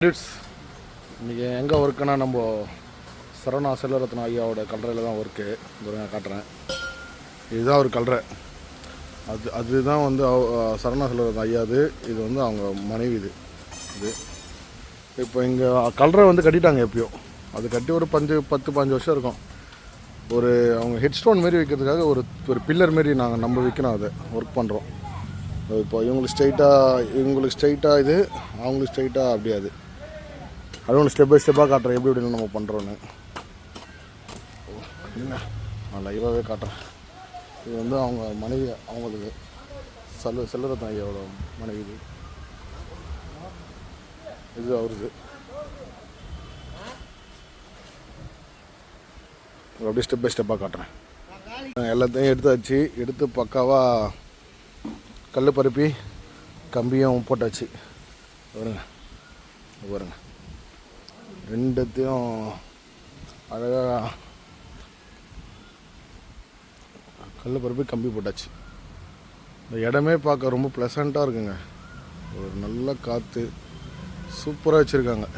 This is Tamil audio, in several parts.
இன்றைக்கி எங்கே ஒர்க்குன்னா நம்ம சரவணா செல்வரத்ன ஐயாவோட கல்லறையில் தான் ஒர்க்கு. நான் காட்டுறேன். இதுதான் ஒரு கல்லறை. அதுதான் வந்து சரவணா செல்வரத்ன ஐயா. இது வந்து அவங்க மனைவி. இது இப்போ இங்கே கல்லறை வந்து கட்டிட்டாங்க எப்பயோ. அது கட்டி ஒரு 10-15 வருஷம் இருக்கும். ஒரு அவங்க ஹெட் ஸ்டோன் மாரி வைக்கிறதுக்காக ஒரு பில்லர் மாரி நம்ம வைக்கணும். அதை ஒர்க் பண்ணுறோம். இப்போ இவங்களுக்கு ஸ்ட்ரைட்டாக இது, அவங்களுக்கு ஸ்ட்ரைட்டாக அப்படியே அது ஒன்று ஸ்டெப் பை ஸ்டெப்பாக காட்டுறேன் எப்படி நம்ம பண்ணுறோன்னு. நான் லைவாகவே காட்டுறேன். இது வந்து அவங்க மனைவி, அவங்களுக்கு செல்வரத்ன ஐயாவோட மனைவி. இது அவருக்கு. அப்படியே ஸ்டெப் பை ஸ்டெப்பாக காட்டுறேன். எல்லாத்தையும் எடுத்து பக்காவாக கல் பரப்பி கம்பியும் போட்டாச்சு. பாருங்க ரெண்டுத்தையும் அழகாக கல் பரப்பி கம்பி போட்டாச்சு. இந்த இடமே பார்க்க ரொம்ப ப்ளசண்ட்டாக இருக்குங்க. ஒரு நல்ல காற்று, சூப்பராக வச்சுருக்காங்க.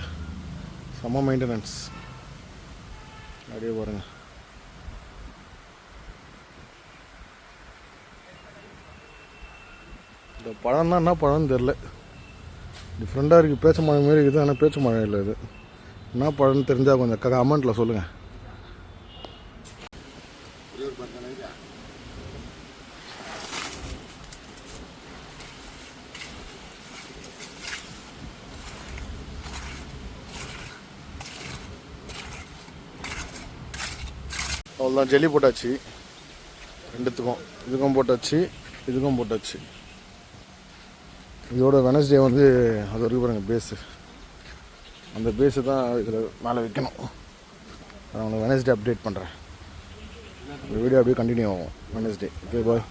செம்ம மெயின்டெனன்ஸ். அப்படியே பாருங்க. இந்த பழம் தான் என்ன பழம்னு தெரில. டிஃப்ரெண்ட்டாக இருக்குது. பேச்ச மழை மாரி இருக்குது, ஆனால் பேச்ச மழை இல்லை. இது என்ன பழம்னு தெரிஞ்சால் கொஞ்சம் கமெண்ட்டில் சொல்லுங்கள். அவ்வளோதான். ஜெல்லி போட்டாச்சு. ரெண்டுத்துக்கும், இதுக்கும் போட்டாச்சு. இதோட வெனஸ்டே வந்து அது வரைக்கும் பாருங்கள் பேஸு. அந்த பேஸு தான் இதில் மேலே வைக்கணும். நான் உங்களுக்கு வெனஸ்டே அப்டேட் பண்ணுறேன். இந்த வீடியோ அப்படியே கண்டினியூ ஆகும் வெனஸ்டே. Okay bye.